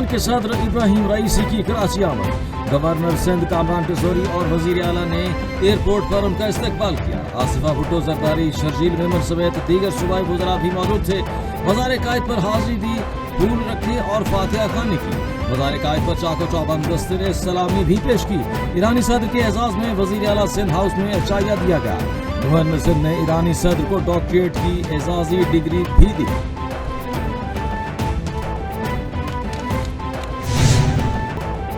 ایران کے صدر Ebrahim Raisi کی کراچی آمد، گورنر سندھ کامران ٹیسوری اور وزیر اعلیٰ نے ایئرپورٹ پر ان کا استقبال کیا۔ آصفہ بھٹو، زرداری، شرجیل میمن سمیت دیگر صوبائی وزراء بھی موجود تھے۔ مزار قائد پر حاضری دی، پھول رکھے اور فاتحہ خوانی کی۔ مزار قائد پر چاق و چوبند دستے نے سلامی بھی پیش کی۔ ایرانی صدر کے اعزاز میں وزیر اعلیٰ سندھ ہاؤس میں عشائیہ دیا گیا۔ گورنر سندھ نے ایرانی صدر کو ڈاکٹریٹ کی اعزازی ڈگری بھی دی۔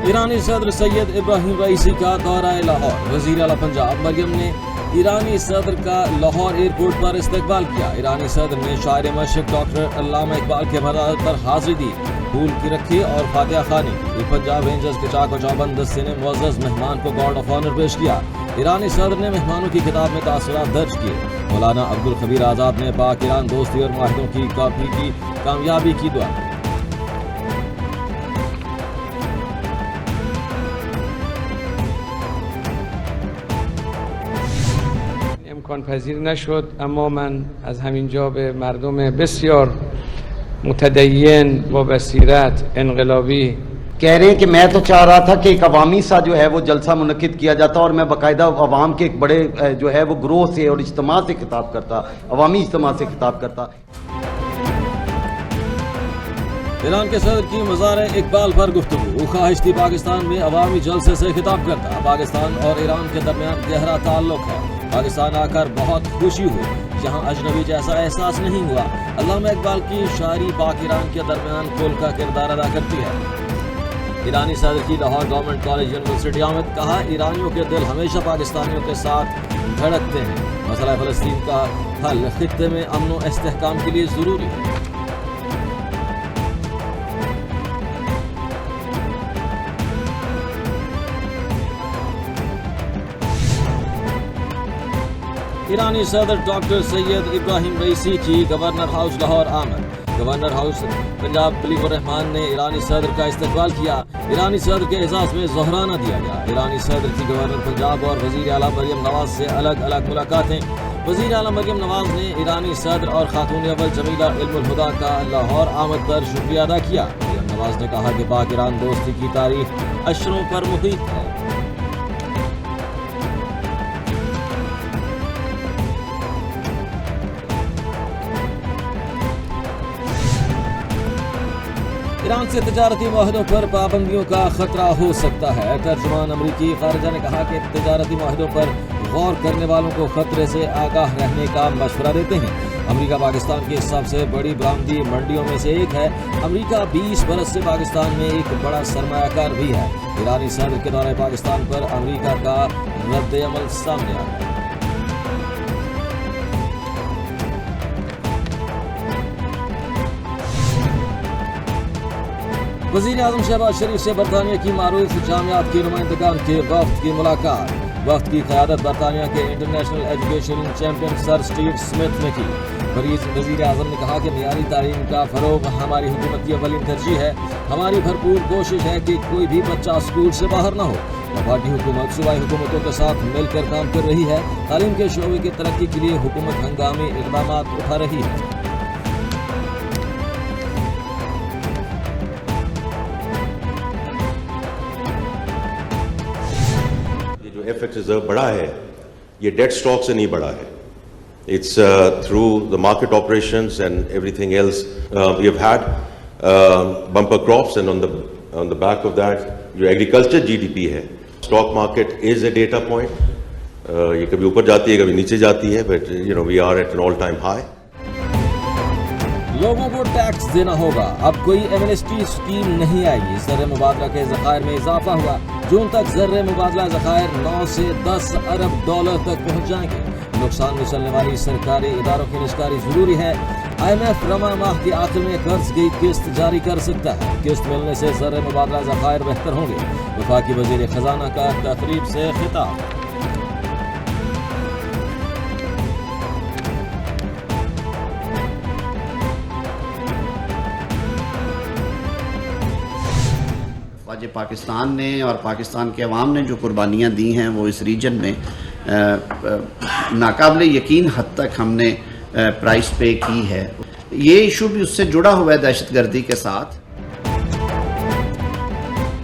ایرانی صدر سید ابراہیم رئیسی کا دورہ لاہور، وزیر اعلیٰ پنجاب مریم نے ایرانی صدر کا لاہور ایئرپورٹ پر استقبال کیا۔ ایرانی صدر نے شاعر مشرق ڈاکٹر علامہ اقبال کے مزار پر حاضری دی، پھول کی رکھی اور فاتحہ خوانی کی۔ پنجاب رینجرز کے چاق و چوبند دستے نے معزز مہمان کو گارڈ آف آنر پیش کیا۔ ایرانی صدر نے مہمانوں کی خطاب میں تاثرات درج کیے۔ مولانا عبدالخبیر آزاد نے پاک ایران دوستی اور معاہدوں کی کاپی کی کامیابی کی دعا کی۔ امکان پذیر نشد، اما من از همینجا به مردم بسیار متدین با بصیرت انقلابی کہہ رہے ہیں کہ میں تو چاہ رہا تھا کہ ایک عوامی سا جو ہے وہ جلسہ منعقد کیا جاتا اور میں باقاعدہ عوام کے ایک بڑے جو ہے وہ گروہ سے اور اجتماع سے خطاب کرتا، عوامی اجتماع سے خطاب کرتا۔ ایران کے صدر کی مزار اقبال پر گفتگو، خواہش تھی پاکستان میں عوامی جلسے سے خطاب کرتا۔ پاکستان اور ایران کے درمیان گہرا تعلق ہے، پاکستان آ کر بہت خوشی ہوئی، یہاں اجنبی جیسا احساس نہیں ہوا۔ علامہ اقبال کی شاعری پاک ایران کے درمیان پل کا کردار ادا کرتی ہے۔ ایرانی صدر کی لاہور گورنمنٹ کالج یونیورسٹی آمد، کہا ایرانیوں کے دل ہمیشہ پاکستانیوں کے ساتھ دھڑکتے ہیں، مسئلہ فلسطین کا حل خطے میں امن و استحکام کے لیے ضروری ہے۔ ایرانی صدر ڈاکٹر سید ابراہیم رئیسی کی گورنر ہاؤس لاہور آمد، گورنر ہاؤس پنجاب بلیغ الرحمان نے ایرانی صدر کا استقبال کیا۔ ایرانی صدر کے اعزاز میں ظہرانہ دیا گیا۔ ایرانی صدر کی گورنر پنجاب اور وزیر اعلیٰ مریم نواز سے الگ الگ ملاقاتیں۔ وزیر اعلیٰ مریم نواز نے ایرانی صدر اور خاتون اول جمیلہ علم الہدا کا لاہور آمد پر شکریہ ادا کیا۔ مریم نواز نے کہا کہ پاک ایران دوستی کی تاریخ عشروں پر محیط ہے۔ ایران سے تجارتی معاہدوں پر پابندیوں کا خطرہ ہو سکتا ہے۔ ترجمان امریکی خارجہ نے کہا کہ تجارتی معاہدوں پر غور کرنے والوں کو خطرے سے آگاہ رہنے کا مشورہ دیتے ہیں۔ امریکہ پاکستان کی سب سے بڑی برآمدی منڈیوں میں سے ایک ہے۔ امریکہ 20 برس سے پاکستان میں ایک بڑا سرمایہ کار بھی ہے۔ ایرانی صدر کے دورہ پاکستان پر امریکہ کا رد عمل سامنے آیا۔ وزیر اعظم شہباز شریف سے برطانیہ کی معروف جامعات کے نمائندگان کے وفد کی ملاقات۔ وفد کی قیادت برطانیہ کے انٹرنیشنل ایجوکیشن چیمپئن سر اسٹیو اسمتھ نے کی۔ وزیر اعظم نے کہا کہ معیاری تعلیم کا فروغ ہماری حکومت کی اولین ترجیح ہے۔ ہماری بھرپور کوشش ہے کہ کوئی بھی بچہ اسکول سے باہر نہ ہو۔ وفاقی حکومت صوبائی حکومتوں کے ساتھ مل کر کام کر رہی ہے۔ تعلیم کے شعبے کی ترقی کے لیے حکومت ہنگامی اقدامات اٹھا رہی ہے۔ ایف ایکس ریزرو بڑھا ہے، یہ ڈیٹ اسٹاک سے نہیں بڑھا ہے. It's through the market operations and everything else. We have had bumper crops, and on the back of that, جو agriculture GDP ہے. Stock market is a data point. یہ کبھی اوپر جاتی ہے، کبھی نیچے جاتی ہے, but we are at an all-time high. لوگوں کو ٹیکس دینا ہوگا، اب کوئی ایمنسٹی اسکیم نہیں آئے گی۔ زر مبادلہ کے ذخائر میں اضافہ ہوا، جون تک زر مبادلہ ذخائر 9 سے 10 ارب ڈالر تک پہنچ جائیں گے۔ نقصان میں چلنے والی سرکاری اداروں کی نشکاری ضروری ہے۔ IMF رواں ماہ کے آخر میں قرض کی قسط جاری کر سکتا ہے۔ قسط ملنے سے زر مبادلہ ذخائر بہتر ہوں گے۔ وفاقی وزیر خزانہ کا تقریب سے خطاب۔ پاکستان نے اور پاکستان کے عوام نے جو قربانیاں دی ہیں وہ اس ریجن میں ناقابل یقین حد تک ہم نے پرائس پے کی ہے۔ یہ ایشو بھی اس سے جڑا ہوا ہے دہشت گردی کے ساتھ۔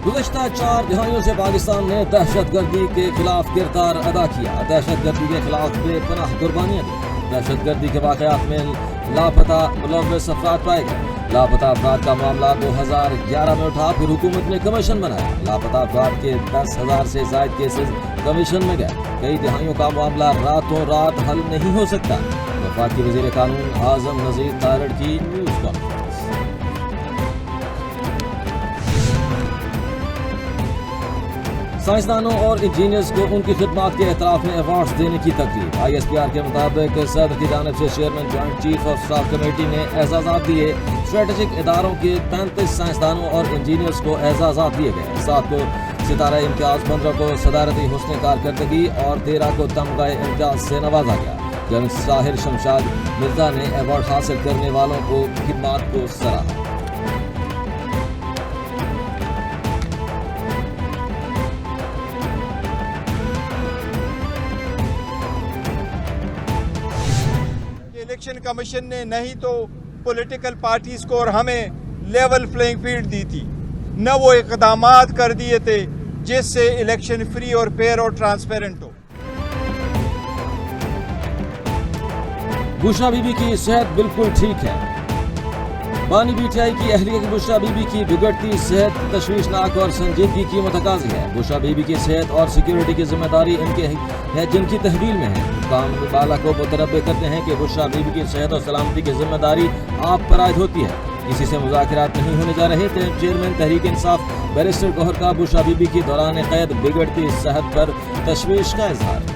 گزشتہ 4 دہائیوں سے پاکستان نے دہشت گردی کے خلاف کردار ادا کیا، دہشت گردی کے خلاف بے پناہ قربانیاں دی، دہشت گردی کے واقعات میں لاپتہ ملوث افراد پائے گئے، لاپتہ افراد کا معاملہ 2011 میں اٹھا، پھر حکومت نے کمیشن بنایا، لاپتہ افراد کے 10,000 سے زائد کیسز کمیشن میں گئے، کئی دہائیوں کا معاملہ راتوں رات حل نہیں ہو سکتا۔ وفاقی وزیر قانون اعظم نذیر تارڑ کی نیوز کانفرنس۔ سائنسدانوں اور انجینئرز کو ان کی خدمات کے اعتراف میں ایوارڈز دینے کی تقریب۔ ISPR کے مطابق صدر کی جانب سے chairman joint chief of staff committee نے اعزازات دیے، اسٹریٹجک اداروں کے 35 سائنسدانوں اور انجینئرز کو اعزازات دیے گئے، 7 کو ستارہ امتیاز، 15 کو صدارتی حسن کارکردگی اور 13 کو تمغہ امتیاز سے نوازا گیا۔ جنرل ساحر شمشاد مرزا نے ایوارڈ حاصل کرنے والوں کو خدمات کو سراہا۔ الیکشن کمیشن نے نہیں تو پولیٹیکل پارٹیز کو اور ہمیں لیول پلینگ فیلڈ دی تھی، نہ وہ اقدامات کر دیے تھے جس سے الیکشن فری اور فیئر اور ٹرانسپیرنٹ ہو۔ بشرا بی بی کی صحت بالکل ٹھیک ہے۔ بانی پی ٹی آئی کی اہلیہ کی بشرا بی بی کی بگڑتی صحت تشویشناک اور سنجیدگی کی متقاضی ہے۔ بشرا بی بی کی صحت اور سیکیورٹی کی ذمہ داری ان کے ہے جن کی تحویل میں ہے۔ حکام بالا کو متنبہ کرتے ہیں کہ بشرا بی بی کی صحت اور سلامتی کی ذمہ داری آپ پر عائد ہوتی ہے، کسی سے مذاکرات نہیں ہونے جا رہے تھے۔ چیئرمین تحریک انصاف بیرسٹر گوہر کا بشرا بی بی کی دوران قید بگڑتی صحت پر تشویش کا اظہار۔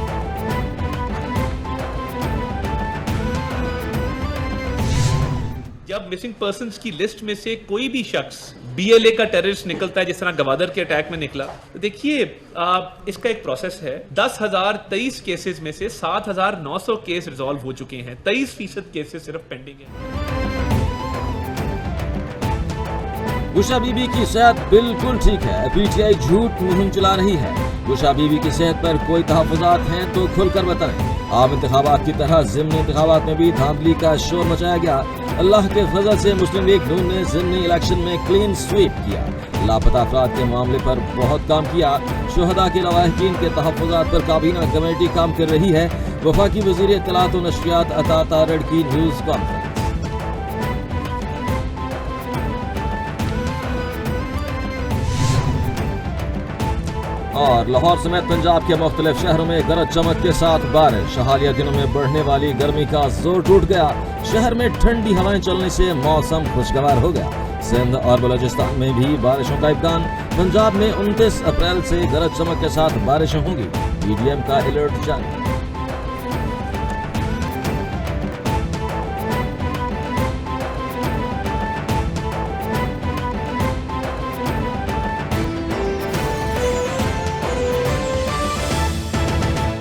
جب مسنگ پرسنز کی لسٹ میں سے کوئی بھی شخص BLA کا ٹیررسٹ نکلتا ہے، جس طرح گوادر کے اٹیک میں نکلا، دیکھیے اس کا ایک پروسیس ہے۔ 10,023 کیسز میں سے 7,900 کیس ریزالو ہو چکے ہیں، 23% کیسز صرف پینڈنگ ہیں۔ بشرا بی بی کی صحت بالکل ٹھیک ہے۔ پی ٹی آئی جھوٹ مہم چلا رہی ہے۔ بشرا بی بی کی صحت پر کوئی تحفظات ہیں تو کھل کر بتائیں۔ عام انتخابات کی طرح ضمنی انتخابات میں بھی دھاندلی کا شور مچایا گیا۔ اللہ کے فضل سے مسلم لیگ نون نے ضمنی الیکشن میں کلین سویپ کیا۔ لاپتہ افراد کے معاملے پر بہت کام کیا۔ شہداء کے لواحقین کے تحفظات پر کابینہ کمیٹی کام کر رہی ہے۔ وفاقی وزیر اطلاعات و نشریات عطا تارڑ کی نیوز کانفرنس۔ اور لاہور سمیت پنجاب کے مختلف شہروں میں گرج چمک کے ساتھ بارش۔ حالیہ دنوں میں بڑھنے والی گرمی کا زور ٹوٹ گیا۔ شہر میں ٹھنڈی ہوائیں چلنے سے موسم خوشگوار ہو گیا۔ سندھ اور بلوچستان میں بھی بارشوں کا امکان۔ پنجاب میں 29 اپریل سے گرج چمک کے ساتھ بارشیں ہوں گی۔ PDM کا الرٹ جاری۔